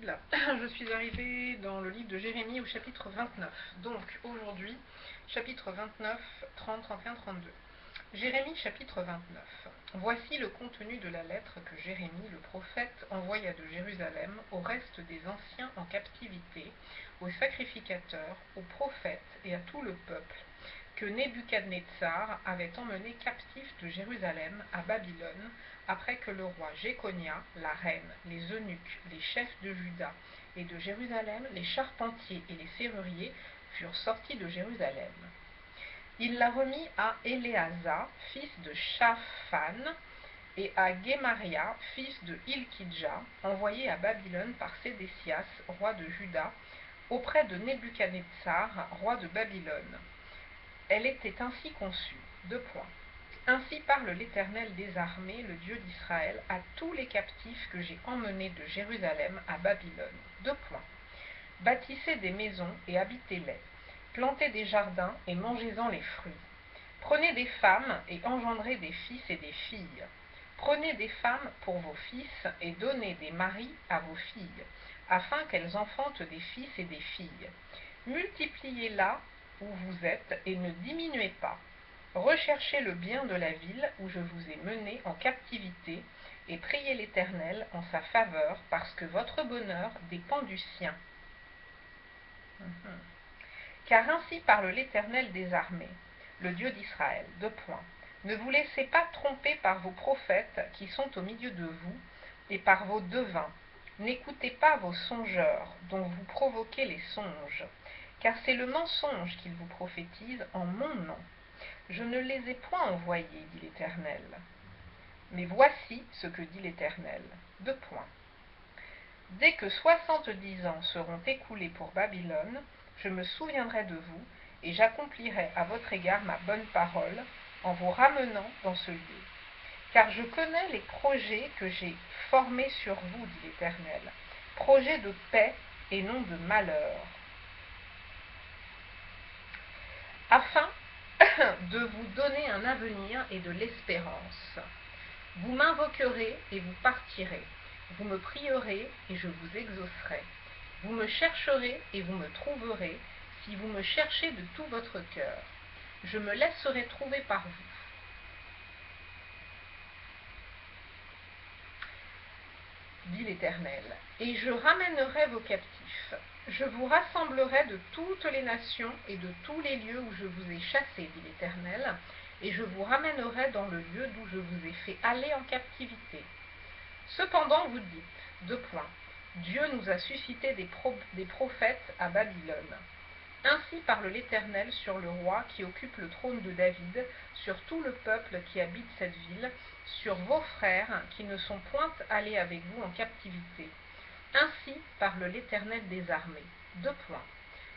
Oula, je suis arrivée dans le livre de Jérémie au chapitre 29. Donc aujourd'hui, chapitre 29, 30, 31, 32. Jérémie chapitre 29. Voici le contenu de la lettre que Jérémie le prophète envoya de Jérusalem au reste des anciens en captivité, aux sacrificateurs, aux prophètes et à tout le peuple, que Nebuchadnezzar avait emmené captif de Jérusalem à Babylone, après que le roi Jéconia, la reine, les eunuques, les chefs de Juda et de Jérusalem, les charpentiers et les serruriers furent sortis de Jérusalem. Il l'a remis à Éléasa, fils de Shaphan, et à Guémaria, fils de Hilkidja, envoyés à Babylone par Sédécias, roi de Juda, auprès de Nebuchadnezzar, roi de Babylone. Elle était ainsi conçue. Ainsi parle l'Éternel des armées, le Dieu d'Israël, à tous les captifs que j'ai emmenés de Jérusalem à Babylone. Bâtissez des maisons et habitez-les. Plantez des jardins et mangez-en les fruits. Prenez des femmes et engendrez des fils et des filles. Prenez des femmes pour vos fils et donnez des maris à vos filles, afin qu'elles enfantent des fils et des filles. Multipliez là où vous êtes et ne diminuez pas. Recherchez le bien de la ville où je vous ai mené en captivité et priez l'Éternel en sa faveur, parce que votre bonheur dépend du sien. Car ainsi parle l'Éternel des armées, le Dieu d'Israël. Ne vous laissez pas tromper par vos prophètes qui sont au milieu de vous et par vos devins. N'écoutez pas vos songeurs dont vous provoquez les songes, car c'est le mensonge qu'ils vous prophétisent en mon nom. Je ne les ai point envoyés, dit l'Éternel. Mais voici ce que dit l'Éternel. Dès que 70 ans seront écoulés pour Babylone, je me souviendrai de vous, et j'accomplirai à votre égard ma bonne parole, en vous ramenant dans ce lieu. Car je connais les projets que j'ai formés sur vous, dit l'Éternel, projets de paix et non de malheur, afin de vous donner un avenir et de l'espérance. Vous m'invoquerez et vous partirez. Vous me prierez et je vous exaucerai. Vous me chercherez et vous me trouverez, si vous me cherchez de tout votre cœur. Je me laisserai trouver par vous. Dit l'Éternel, et je ramènerai vos captifs. Je vous rassemblerai de toutes les nations et de tous les lieux où je vous ai chassés, dit l'Éternel, et je vous ramènerai dans le lieu d'où je vous ai fait aller en captivité. Cependant vous dites, Dieu nous a suscité des prophètes à Babylone. Ainsi parle l'Éternel sur le roi qui occupe le trône de David, sur tout le peuple qui habite cette ville, sur vos frères qui ne sont point allés avec vous en captivité. Ainsi parle l'Éternel des armées.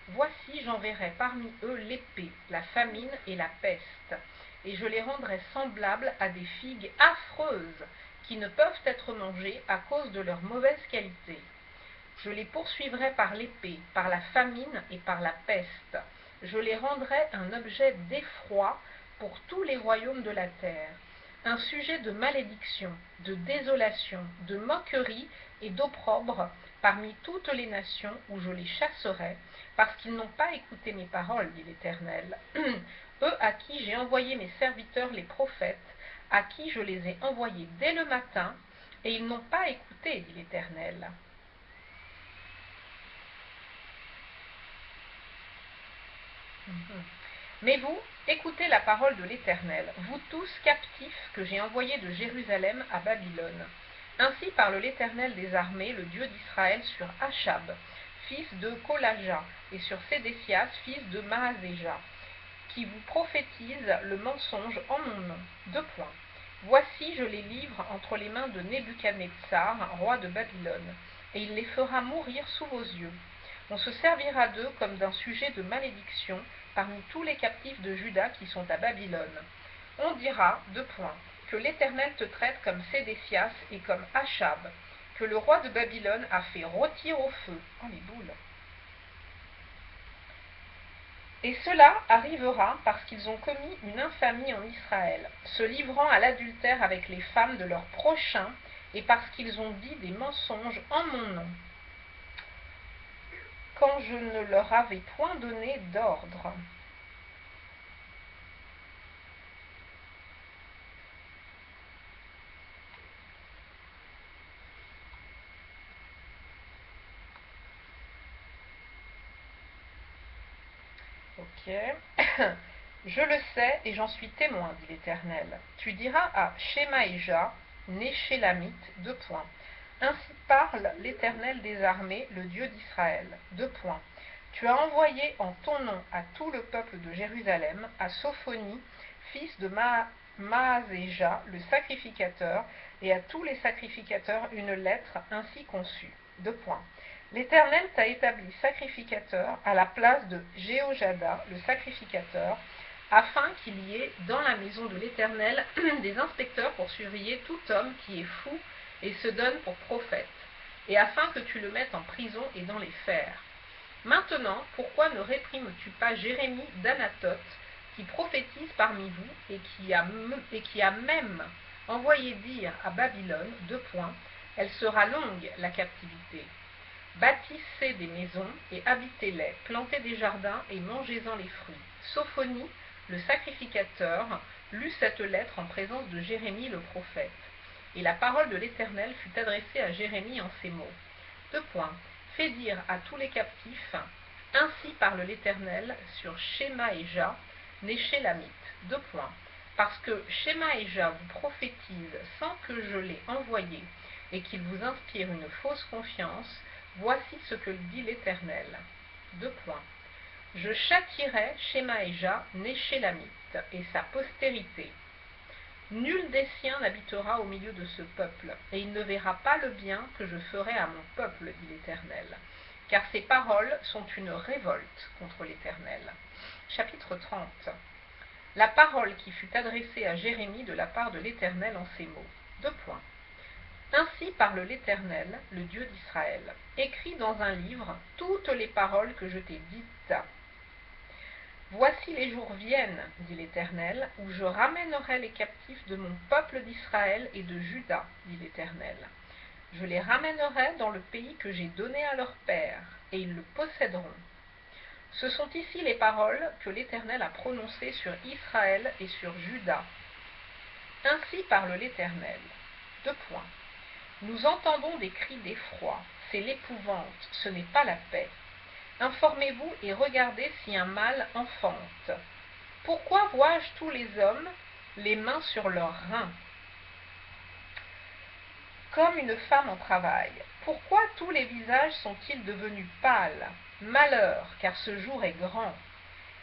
Voici, j'enverrai parmi eux l'épée, la famine et la peste, et je les rendrai semblables à des figues affreuses qui ne peuvent être mangées à cause de leur mauvaise qualité. Je les poursuivrai par l'épée, par la famine et par la peste. Je les rendrai un objet d'effroi pour tous les royaumes de la terre, un sujet de malédiction, de désolation, de moquerie et d'opprobre parmi toutes les nations où je les chasserai, parce qu'ils n'ont pas écouté mes paroles, dit l'Éternel. Eux à qui j'ai envoyé mes serviteurs les prophètes, à qui je les ai envoyés dès le matin, et ils n'ont pas écouté, dit l'Éternel. Mais vous, écoutez la parole de l'Éternel, vous tous captifs que j'ai envoyés de Jérusalem à Babylone. Ainsi parle l'Éternel des armées, le Dieu d'Israël, sur Achab, fils de Kolaja, et sur Sédécias, fils de Maazéja, qui vous prophétisent le mensonge en mon nom. Voici, je les livre entre les mains de Nebuchadnezzar, roi de Babylone, et il les fera mourir sous vos yeux. On se servira d'eux comme d'un sujet de malédiction parmi tous les captifs de Juda qui sont à Babylone. On dira, que l'Éternel te traite comme Sédécias et comme Achab, que le roi de Babylone a fait rôtir au feu. Oh, les boules! Et cela arrivera parce qu'ils ont commis une infamie en Israël, se livrant à l'adultère avec les femmes de leurs prochains, et parce qu'ils ont dit des mensonges en mon nom. quand je ne leur avais point donné d'ordre. Ok. Je le sais et j'en suis témoin, dit l'Éternel. Tu diras à Shemaïja, né Shélamite, deux points. Ainsi parle l'Éternel des armées, le Dieu d'Israël. Deux points. Tu as envoyé en ton nom à tout le peuple de Jérusalem, à Sophonie, fils de Maazéja, le sacrificateur, et à tous les sacrificateurs une lettre ainsi conçue. Deux points. L'Éternel t'a établi sacrificateur à la place de Jéhojada, le sacrificateur, afin qu'il y ait dans la maison de l'Éternel des inspecteurs pour surveiller tout homme qui est fou et se donne pour prophète, et afin que tu le mettes en prison et dans les fers. Maintenant, pourquoi ne réprimes-tu pas Jérémie d'Anathoth, qui prophétise parmi vous, et qui a même envoyé dire à Babylone, deux points, elle sera longue, la captivité. Bâtissez des maisons et habitez-les, plantez des jardins et mangez-en les fruits. Sophonie, le sacrificateur, lut cette lettre en présence de Jérémie le prophète. Et la parole de l'Éternel fut adressée à Jérémie en ces mots. Deux points. Fais dire à tous les captifs, ainsi parle l'Éternel sur Shemaïja, né Shélamite. Deux points. Parce que Shemaïja vous prophétise sans que je l'ai envoyé, et qu'il vous inspire une fausse confiance, voici ce que dit l'Éternel. Deux points. Je châtierai Shemaïja, né Shélamite, et sa postérité. Nul des siens n'habitera au milieu de ce peuple, et il ne verra pas le bien que je ferai à mon peuple, dit l'Éternel. Car ces paroles sont une révolte contre l'Éternel. Chapitre 30. La parole qui fut adressée à Jérémie de la part de l'Éternel en ces mots. Deux points. Ainsi parle l'Éternel, le Dieu d'Israël. Écris dans un livre toutes les paroles que je t'ai dites. Voici les jours viennent, dit l'Éternel, où je ramènerai les captifs de mon peuple d'Israël et de Juda, dit l'Éternel. Je les ramènerai dans le pays que j'ai donné à leurs pères, et ils le posséderont. Ce sont ici les paroles que l'Éternel a prononcées sur Israël et sur Juda. Ainsi parle l'Éternel. Deux points. Nous entendons des cris d'effroi, c'est l'épouvante, ce n'est pas la paix. Informez-vous et regardez si un mâle enfante. Pourquoi vois-je tous les hommes les mains sur leurs reins, comme une femme en travail? Pourquoi tous les visages sont-ils devenus pâles? Malheur, car ce jour est grand.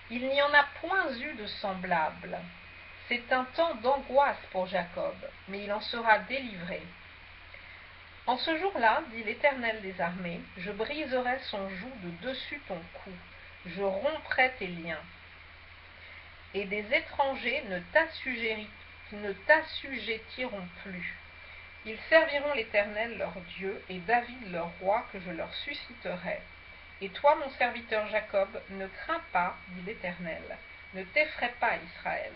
Il n'y en a point eu de semblable. C'est un temps d'angoisse pour Jacob, mais il en sera délivré. En ce jour-là, dit l'Éternel des armées, je briserai son joug de dessus ton cou, je romprai tes liens. Et des étrangers ne t'assujettiront plus. Ils serviront l'Éternel leur Dieu et David leur roi que je leur susciterai. Et toi, mon serviteur Jacob, ne crains pas, dit l'Éternel, ne t'effraie pas, Israël,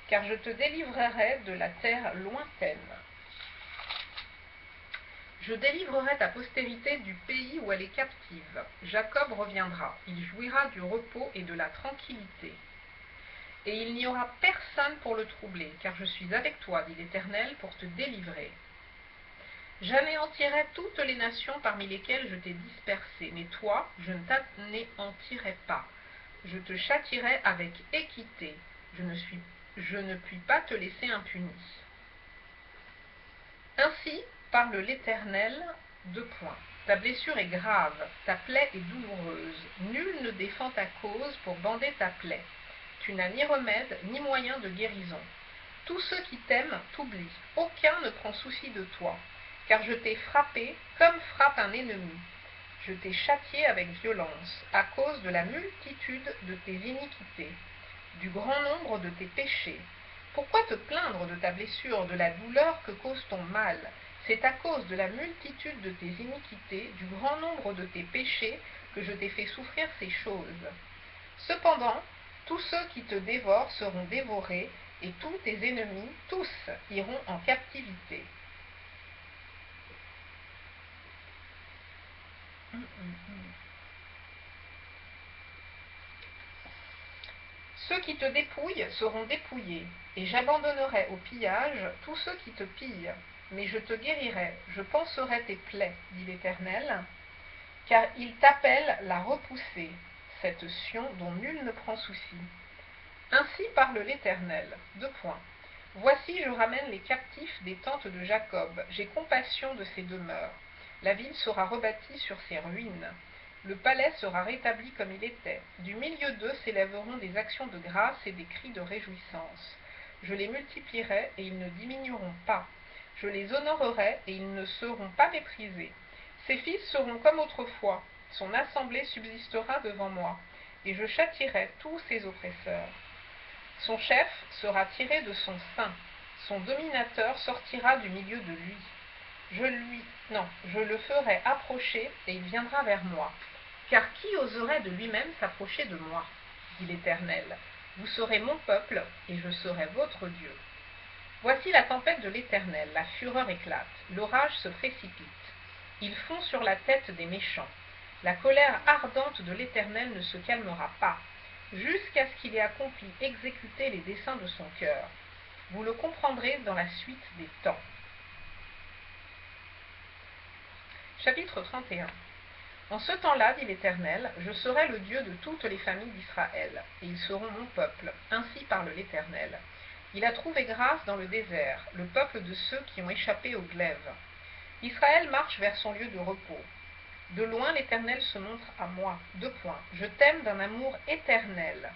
car je te délivrerai de la terre lointaine. Je délivrerai ta postérité du pays où elle est captive. Jacob reviendra, il jouira du repos et de la tranquillité. Et il n'y aura personne pour le troubler, car je suis avec toi, dit l'Éternel, pour te délivrer. J'anéantirai toutes les nations parmi lesquelles je t'ai dispersé, mais toi, je ne t'anéantirai pas. Je te châtierai avec équité. Je ne puis pas te laisser impuni. Ainsi parle l'Éternel, deux points. Ta blessure est grave, ta plaie est douloureuse. Nul ne défend ta cause pour bander ta plaie. Tu n'as ni remède, ni moyen de guérison. Tous ceux qui t'aiment t'oublient. Aucun ne prend souci de toi. Car je t'ai frappé comme frappe un ennemi. Je t'ai châtié avec violence, à cause de la multitude de tes iniquités, du grand nombre de tes péchés. Pourquoi te plaindre de ta blessure, de la douleur que cause ton mal? C'est à cause de la multitude de tes iniquités, du grand nombre de tes péchés, que je t'ai fait souffrir ces choses. Cependant, tous ceux qui te dévorent seront dévorés, et tous tes ennemis, tous, iront en captivité. Ceux qui te dépouillent seront dépouillés, et j'abandonnerai au pillage tous ceux qui te pillent. Mais je te guérirai, je panserai tes plaies, dit l'Éternel, car il t'appelle la repoussée, cette Sion dont nul ne prend souci. Ainsi parle l'Éternel. Voici, je ramène les captifs des tentes de Jacob, j'ai compassion de ses demeures. La ville sera rebâtie sur ses ruines. Le palais sera rétabli comme il était. Du milieu d'eux s'élèveront des actions de grâce et des cris de réjouissance. Je les multiplierai et ils ne diminueront pas. Je les honorerai et ils ne seront pas méprisés. Ses fils seront comme autrefois. Son assemblée subsistera devant moi, et je châtierai tous ses oppresseurs. Son chef sera tiré de son sein. Son dominateur sortira du milieu de lui. Je le ferai approcher et il viendra vers moi. Car qui oserait de lui-même s'approcher de moi, dit l'Éternel. Vous serez mon peuple et je serai votre Dieu. Voici la tempête de l'Éternel, la fureur éclate, l'orage se précipite. Il fond sur la tête des méchants. La colère ardente de l'Éternel ne se calmera pas, jusqu'à ce qu'il ait accompli, exécuté les desseins de son cœur. Vous le comprendrez dans la suite des temps. Chapitre 31. En ce temps-là, dit l'Éternel, je serai le Dieu de toutes les familles d'Israël, et ils seront mon peuple. Ainsi parle l'Éternel. Il a trouvé grâce dans le désert, le peuple de ceux qui ont échappé au glaive. Israël marche vers son lieu de repos. De loin, l'Éternel se montre à moi. Je t'aime d'un amour éternel.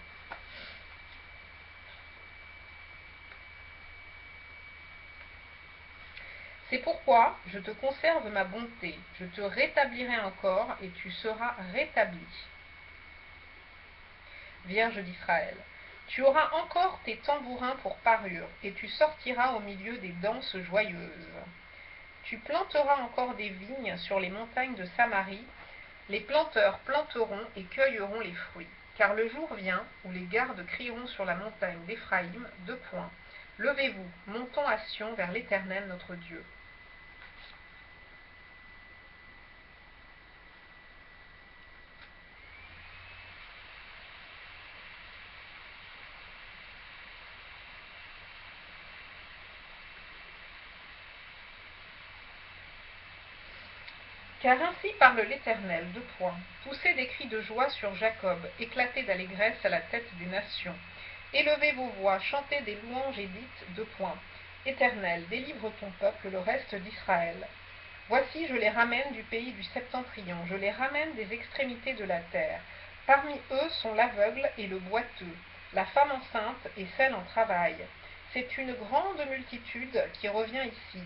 C'est pourquoi je te conserve ma bonté, je te rétablirai encore, et tu seras rétabli. Vierge d'Israël, tu auras encore tes tambourins pour parure, et tu sortiras au milieu des danses joyeuses. Tu planteras encore des vignes sur les montagnes de Samarie, les planteurs planteront et cueilleront les fruits. Car le jour vient où les gardes crieront sur la montagne d'Éphraïm, Levez-vous, montons à Sion vers l'Éternel notre Dieu. Car ainsi parle l'Éternel, poussez des cris de joie sur Jacob, éclatez d'allégresse à la tête des nations. Élevez vos voix, chantez des louanges et dites, Éternel, délivre ton peuple, le reste d'Israël. Voici, je les ramène du pays du septentrion, je les ramène des extrémités de la terre. Parmi eux sont l'aveugle et le boiteux, la femme enceinte et celle en travail. C'est une grande multitude qui revient ici.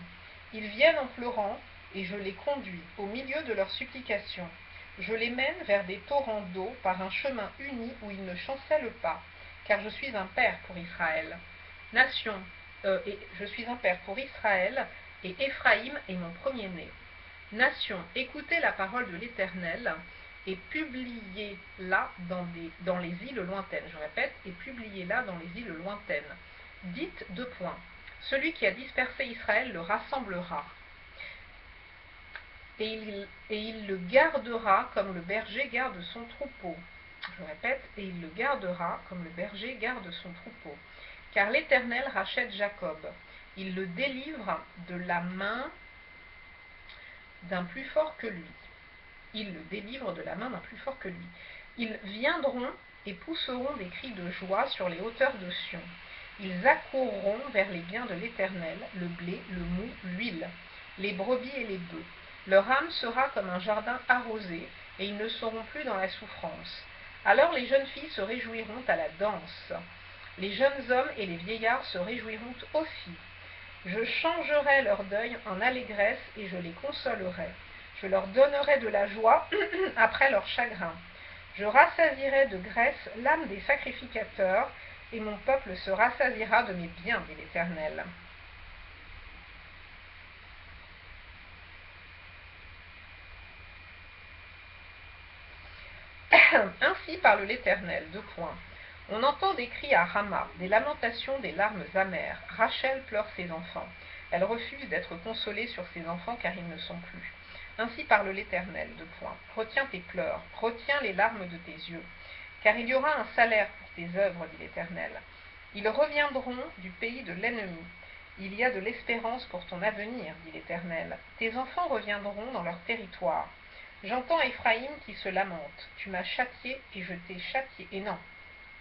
Ils viennent en pleurant, et je les conduis au milieu de leurs supplications. Je les mène vers des torrents d'eau par un chemin uni où ils ne chancellent pas, car je suis un père pour Israël. Je suis un père pour Israël, et Éphraïm est mon premier-né. Nation, écoutez la parole de l'Éternel, et publiez-la dans les îles lointaines. Je répète, et publiez-la dans les îles lointaines. Dites : Celui qui a dispersé Israël le rassemblera. Et il le gardera comme le berger garde son troupeau. Je répète, et il le gardera comme le berger garde son troupeau. Car l'Éternel rachète Jacob. Il le délivre de la main d'un plus fort que lui. Il le délivre de la main d'un plus fort que lui. Ils viendront et pousseront des cris de joie sur les hauteurs de Sion. Ils accourront vers les biens de l'Éternel, le blé, le mou, l'huile, les brebis et les bœufs. Leur âme sera comme un jardin arrosé, et ils ne seront plus dans la souffrance. Alors les jeunes filles se réjouiront à la danse. Les jeunes hommes et les vieillards se réjouiront aussi. Je changerai leur deuil en allégresse et je les consolerai. Je leur donnerai de la joie après leur chagrin. Je rassasierai de graisse l'âme des sacrificateurs, et mon peuple se rassasiera de mes biens, dit l'Éternel. Ainsi parle l'Éternel, On entend des cris à Rama, des lamentations, des larmes amères. Rachel pleure ses enfants. Elle refuse d'être consolée sur ses enfants car ils ne sont plus. Ainsi parle l'Éternel, Retiens tes pleurs, retiens les larmes de tes yeux. car il y aura un salaire pour tes œuvres, dit l'Éternel. Ils reviendront du pays de l'ennemi. Il y a de l'espérance pour ton avenir, dit l'Éternel. Tes enfants reviendront dans leur territoire. J'entends Éphraïm qui se lamente. Tu m'as châtié et je t'ai châtié. Et non,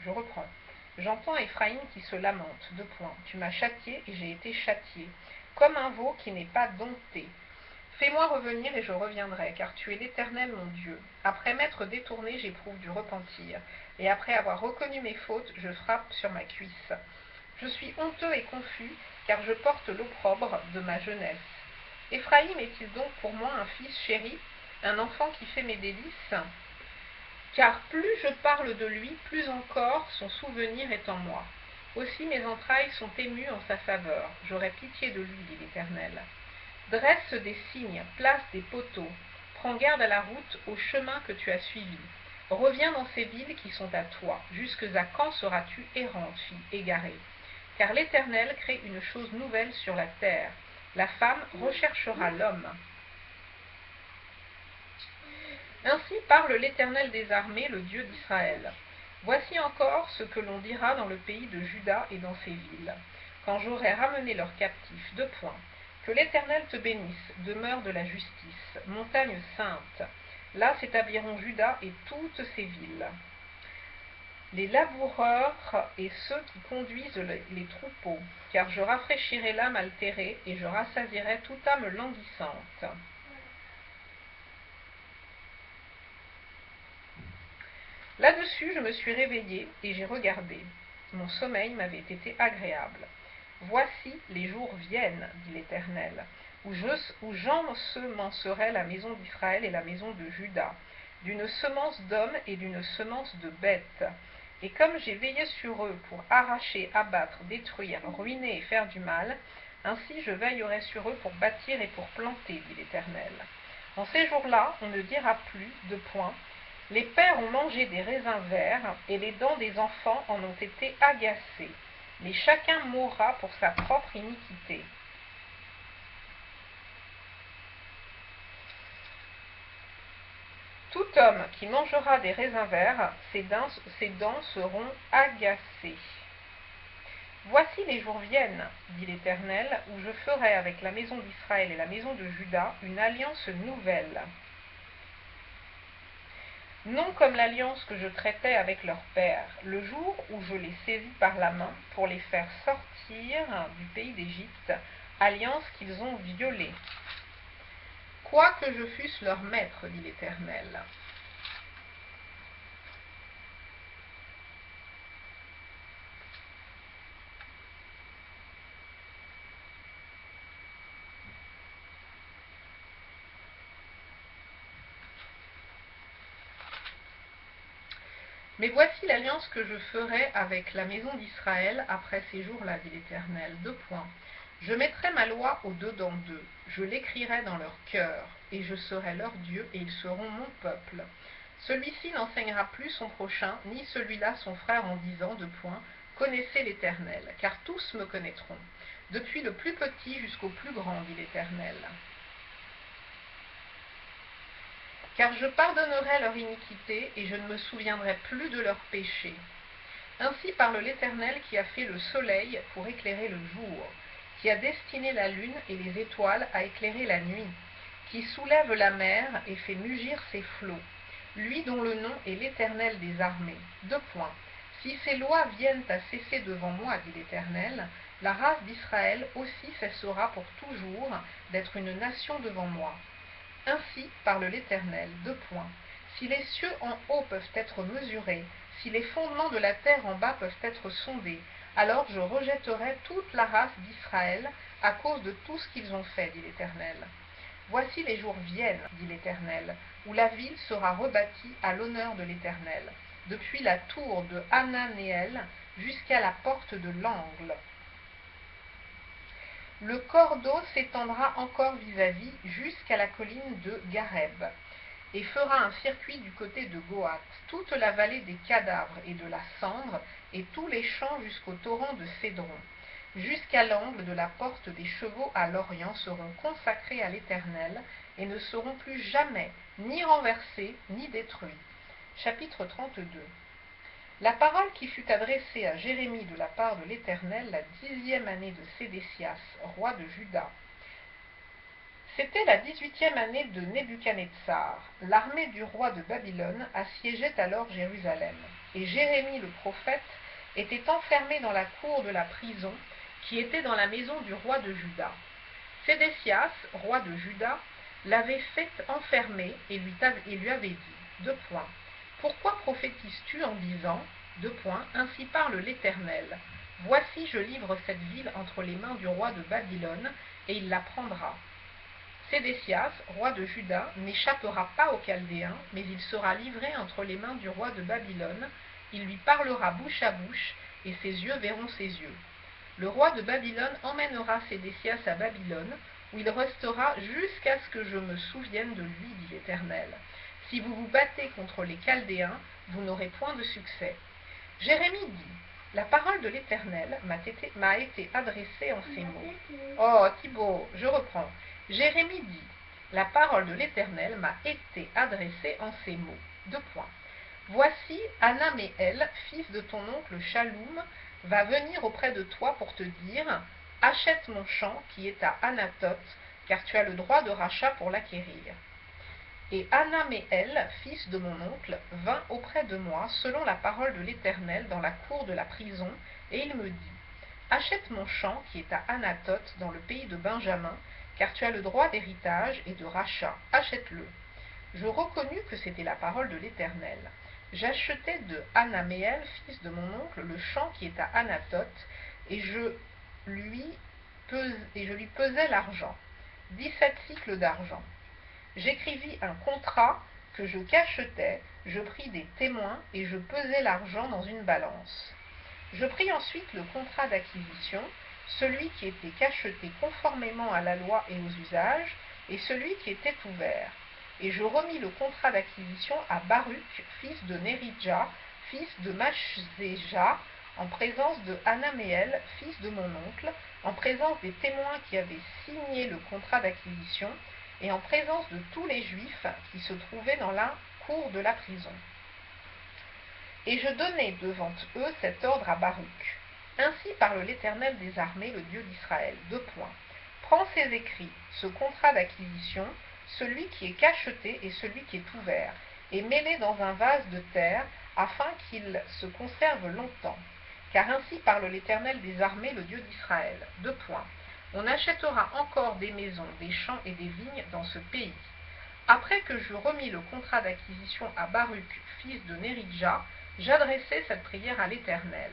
je reprends. J'entends Éphraïm qui se lamente. Deux points. Tu m'as châtié et j'ai été châtié, comme un veau qui n'est pas dompté. Fais-moi revenir et je reviendrai, car tu es l'Éternel mon Dieu. Après m'être détourné, j'éprouve du repentir, et après avoir reconnu mes fautes, je frappe sur ma cuisse. Je suis honteux et confus, car je porte l'opprobre de ma jeunesse. Éphraïm est-il donc pour moi un fils chéri, un enfant qui fait mes délices? Car plus je parle de lui, plus encore son souvenir est en moi. Aussi mes entrailles sont émues en sa faveur. J'aurai pitié de lui, dit l'Éternel. Dresse des signes, place des poteaux. Prends garde à la route, au chemin que tu as suivi. Reviens dans ces villes qui sont à toi. Jusque à quand seras-tu errante, fille égarée? Car l'Éternel crée une chose nouvelle sur la terre. La femme recherchera l'homme. Ainsi parle l'Éternel des armées, le Dieu d'Israël. Voici encore ce que l'on dira dans le pays de Juda et dans ses villes, quand j'aurai ramené leurs captifs. Deux points. Que l'Éternel te bénisse, demeure de la justice, montagne sainte. Là s'établiront Juda et toutes ses villes. Les laboureurs et ceux qui conduisent les troupeaux, car je rafraîchirai l'âme altérée et je rassasierai toute âme languissante. Là-dessus, je me suis réveillée et j'ai regardé. Mon sommeil m'avait été agréable. Voici, les jours viennent, dit l'Éternel, où j'ensemencerai la maison d'Israël et la maison de Juda, d'une semence d'hommes et d'une semence de bêtes. Et comme j'ai veillé sur eux pour arracher, abattre, détruire, ruiner et faire du mal, ainsi je veillerai sur eux pour bâtir et pour planter, dit l'Éternel. En ces jours-là, on ne dira plus, de point, les pères ont mangé des raisins verts, et les dents des enfants en ont été agacées. Mais chacun mourra pour sa propre iniquité. Tout homme qui mangera des raisins verts, ses dents seront agacées. Voici les jours viennent, dit l'Éternel, où je ferai avec la maison d'Israël et la maison de Juda une alliance nouvelle. Non comme l'alliance que je traitais avec leur père, le jour où je les saisis par la main pour les faire sortir du pays d'Égypte, alliance qu'ils ont violée. Quoique je fusse leur maître, dit l'Éternel. Mais voici l'alliance que je ferai avec la maison d'Israël après ces jours-là, dit l'Éternel. Deux points. Je mettrai ma loi au-dedans d'eux, je l'écrirai dans leur cœur, et je serai leur Dieu, et ils seront mon peuple. Celui-ci n'enseignera plus son prochain, ni celui-là son frère en disant, deux points, connaissez l'Éternel, car tous me connaîtront, depuis le plus petit jusqu'au plus grand, dit l'Éternel. Car je pardonnerai leur iniquité, et je ne me souviendrai plus de leurs péchés. Ainsi parle l'Éternel qui a fait le soleil pour éclairer le jour, qui a destiné la lune et les étoiles à éclairer la nuit, qui soulève la mer et fait mugir ses flots, lui dont le nom est l'Éternel des armées. Deux points. Si ces lois viennent à cesser devant moi, dit l'Éternel, la race d'Israël aussi cessera pour toujours d'être une nation devant moi. Ainsi parle l'Éternel. Deux points. Si les cieux en haut peuvent être mesurés, si les fondements de la terre en bas peuvent être sondés, alors je rejetterai toute la race d'Israël à cause de tout ce qu'ils ont fait, dit l'Éternel. Voici les jours viennent, dit l'Éternel, où la ville sera rebâtie à l'honneur de l'Éternel, depuis la tour de Hananéel jusqu'à la porte de l'angle. Le cordeau s'étendra encore vis-à-vis jusqu'à la colline de Gareb, et fera un circuit du côté de Goat, toute la vallée des cadavres et de la cendre, et tous les champs jusqu'au torrent de Cédron, jusqu'à l'angle de la porte des chevaux à l'Orient seront consacrés à l'Éternel, et ne seront plus jamais ni renversés ni détruits. Chapitre 32. La parole qui fut adressée à Jérémie de la part de l'Éternel la 10e année de Sédécias, roi de Juda. C'était la 18e année de Nebuchadnezzar. L'armée du roi de Babylone assiégeait alors Jérusalem. Et Jérémie le prophète était enfermé dans la cour de la prison qui était dans la maison du roi de Juda. Sédécias, roi de Juda, l'avait fait enfermer et lui avait dit, : Pourquoi prophétises-tu en disant, : Ainsi parle l'Éternel. Voici, je livre cette ville entre les mains du roi de Babylone, et il la prendra. Sédécias, roi de Juda, n'échappera pas aux Chaldéens, mais il sera livré entre les mains du roi de Babylone. Il lui parlera bouche à bouche, et ses yeux verront ses yeux. Le roi de Babylone emmènera Sédécias à Babylone, où il restera jusqu'à ce que je me souvienne de lui, dit l'Éternel. Si vous vous battez contre les Chaldéens, vous n'aurez point de succès. Jérémie dit, la parole de l'Éternel m'a été adressée en ces mots. Oh, Thibaut, je reprends. Jérémie dit, la parole de l'Éternel m'a été adressée en ces mots. Voici, Anaméel, fils de ton oncle Shaloum, va venir auprès de toi pour te dire, achète mon champ qui est à Anathoth, car tu as le droit de rachat pour l'acquérir. Et Anaméel, fils de mon oncle, vint auprès de moi selon la parole de l'Éternel dans la cour de la prison, et il me dit, achète mon champ qui est à Anathoth dans le pays de Benjamin, car tu as le droit d'héritage et de rachat, achète-le. Je reconnus que c'était la parole de l'Éternel. J'achetai de Anaméel, fils de mon oncle, le champ qui est à Anathoth, et je lui pesai l'argent, 17 cycles d'argent. J'écrivis un contrat que je cachetais, je pris des témoins et je pesai l'argent dans une balance. Je pris ensuite le contrat d'acquisition, celui qui était cacheté conformément à la loi et aux usages, et celui qui était ouvert. Et je remis le contrat d'acquisition à Baruch, fils de Néridja, fils de Machzéja, en présence de Anaméel, fils de mon oncle, en présence des témoins qui avaient signé le contrat d'acquisition, et en présence de tous les Juifs qui se trouvaient dans la cour de la prison. Et je donnai devant eux cet ordre à Baruch. Ainsi parle l'Éternel des armées, le Dieu d'Israël. Prends ces écrits, ce contrat d'acquisition, celui qui est cacheté et celui qui est ouvert, et mets-les dans un vase de terre, afin qu'ils se conservent longtemps. Car ainsi parle l'Éternel des armées, le Dieu d'Israël. On achètera encore des maisons, des champs et des vignes dans ce pays. Après que je remis le contrat d'acquisition à Baruch, fils de Néridja, j'adressai cette prière à l'Éternel.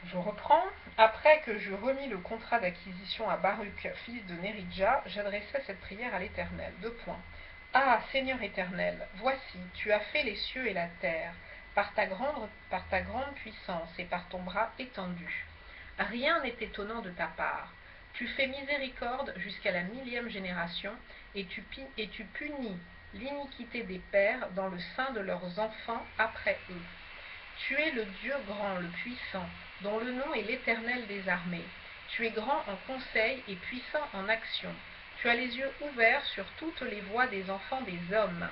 Je reprends. Après que je remis le contrat d'acquisition à Baruch, fils de Néridja, j'adressai cette prière à l'Éternel. Ah, Seigneur éternel, voici, tu as fait les cieux et la terre, par ta grande puissance et par ton bras étendu. Rien n'est étonnant de ta part. Tu fais miséricorde jusqu'à la 1000e génération, et tu punis l'iniquité des pères dans le sein de leurs enfants après eux. Tu es le Dieu grand, le puissant, dont le nom est l'Éternel des armées. Tu es grand en conseil et puissant en action. Tu as les yeux ouverts sur toutes les voies des enfants des hommes,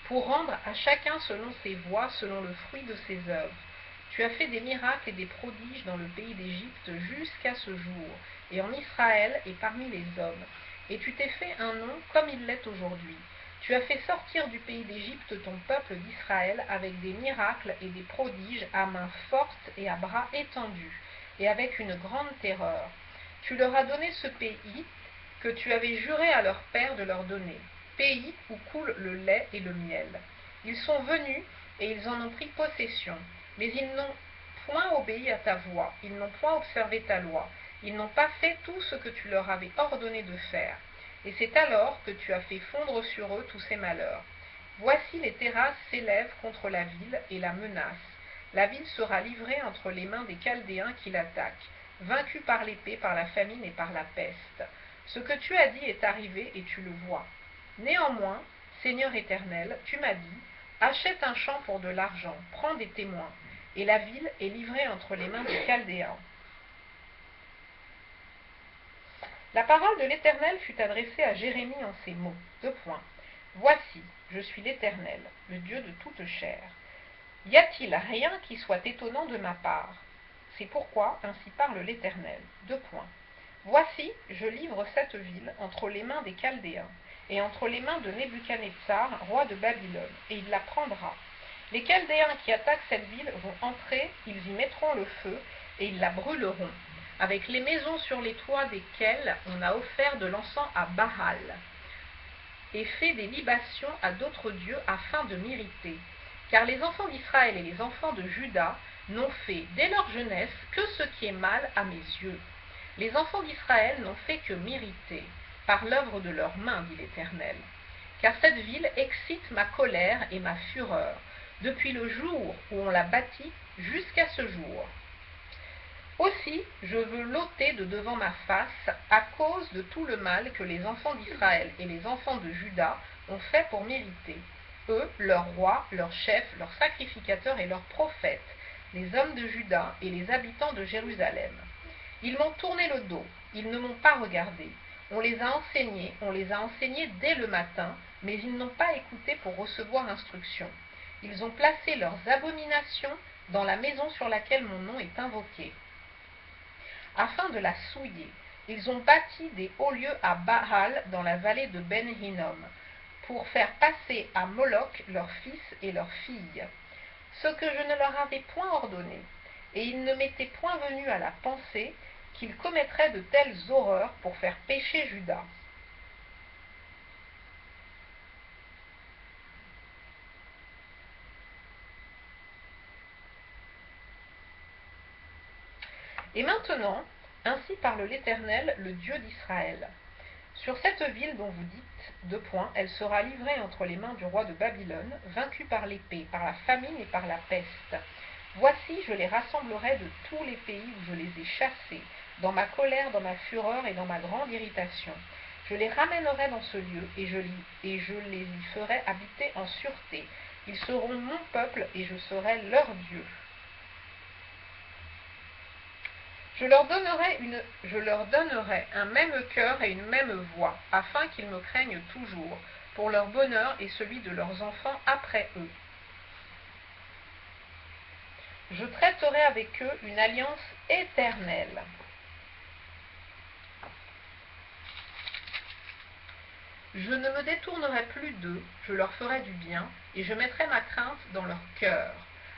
pour rendre à chacun selon ses voies, selon le fruit de ses œuvres. Tu as fait des miracles et des prodiges dans le pays d'Égypte jusqu'à ce jour, et en Israël et parmi les hommes. Et tu t'es fait un nom comme il l'est aujourd'hui. Tu as fait sortir du pays d'Égypte ton peuple d'Israël avec des miracles et des prodiges à main forte et à bras étendus, et avec une grande terreur. Tu leur as donné ce pays que tu avais juré à leur père de leur donner, pays où coule le lait et le miel. Ils sont venus et ils en ont pris possession, mais ils n'ont point obéi à ta voix, ils n'ont point observé ta loi, ils n'ont pas fait tout ce que tu leur avais ordonné de faire. Et c'est alors que tu as fait fondre sur eux tous ces malheurs. Voici les terrasses s'élèvent contre la ville et la menacent. La ville sera livrée entre les mains des Chaldéens qui l'attaquent. vaincus par l'épée, par la famine et par la peste. Ce que tu as dit est arrivé et tu le vois. Néanmoins, Seigneur éternel, tu m'as dit, achète un champ pour de l'argent, prends des témoins, et la ville est livrée entre les mains des Chaldéens. La parole de l'Éternel fut adressée à Jérémie en ces mots. Voici, je suis l'Éternel, le Dieu de toute chair. Y a-t-il rien qui soit étonnant de ma part? C'est pourquoi ainsi parle l'Éternel. Voici, je livre cette ville entre les mains des Chaldéens et entre les mains de Nebuchadnezzar, roi de Babylone, et il la prendra. Les Chaldéens qui attaquent cette ville vont entrer, ils y mettront le feu et ils la brûleront, avec les maisons sur les toits desquelles on a offert de l'encens à Baal, et fait des libations à d'autres dieux afin de m'irriter. Car les enfants d'Israël et les enfants de Juda n'ont fait dès leur jeunesse que ce qui est mal à mes yeux. Les enfants d'Israël n'ont fait que m'irriter, par l'œuvre de leurs mains, dit l'Éternel. Car cette ville excite ma colère et ma fureur, depuis le jour où on l'a bâtie jusqu'à ce jour. Aussi, je veux l'ôter de devant ma face à cause de tout le mal que les enfants d'Israël et les enfants de Juda ont fait pour m'irriter. Eux, leurs rois, leurs chefs, leurs sacrificateurs et leurs prophètes, les hommes de Juda et les habitants de Jérusalem. Ils m'ont tourné le dos, ils ne m'ont pas regardé. On les a enseignés dès le matin, mais ils n'ont pas écouté pour recevoir instruction. Ils ont placé leurs abominations dans la maison sur laquelle mon nom est invoqué. Afin de la souiller, ils ont bâti des hauts lieux à Baal dans la vallée de Ben-Hinnom, pour faire passer à Moloch leurs fils et leurs filles, ce que je ne leur avais point ordonné, et il ne m'était point venu à la pensée qu'ils commettraient de telles horreurs pour faire pécher Juda. Et maintenant, ainsi parle l'Éternel, le Dieu d'Israël. Sur cette ville dont vous dites, elle sera livrée entre les mains du roi de Babylone, vaincue par l'épée, par la famine et par la peste. Voici, je les rassemblerai de tous les pays où je les ai chassés, dans ma colère, dans ma fureur et dans ma grande irritation. Je les ramènerai dans ce lieu, et je les y ferai habiter en sûreté. Ils seront mon peuple, et je serai leur Dieu. Je leur donnerai un même cœur et une même voix, afin qu'ils me craignent toujours, pour leur bonheur et celui de leurs enfants après eux. Je traiterai avec eux une alliance éternelle. Je ne me détournerai plus d'eux, je leur ferai du bien, et je mettrai ma crainte dans leur cœur,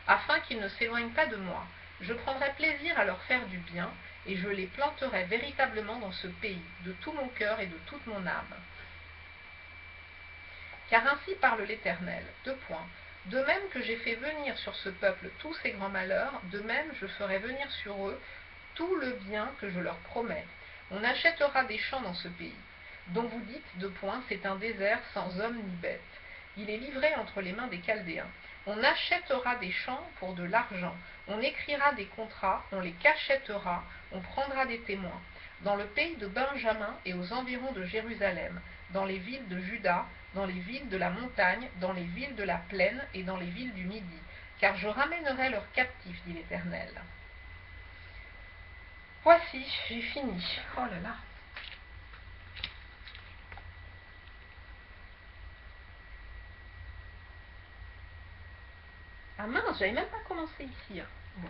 afin qu'ils ne s'éloignent pas de moi. Je prendrai plaisir à leur faire du bien, et je les planterai véritablement dans ce pays, de tout mon cœur et de toute mon âme. Car ainsi parle l'Éternel. De même que j'ai fait venir sur ce peuple tous ces grands malheurs, de même je ferai venir sur eux tout le bien que je leur promets. On achètera des champs dans ce pays, dont vous dites, c'est un désert sans homme ni bête. Il est livré entre les mains des Chaldéens. On achètera des champs pour de l'argent, on écrira des contrats, on les cachètera, on prendra des témoins. Dans le pays de Benjamin et aux environs de Jérusalem, dans les villes de Juda, dans les villes de la montagne, dans les villes de la plaine et dans les villes du Midi, car je ramènerai leurs captifs, dit l'Éternel. Voici, j'ai fini. Oh là là. Ah mince, j'avais même pas commencé ici. Bon.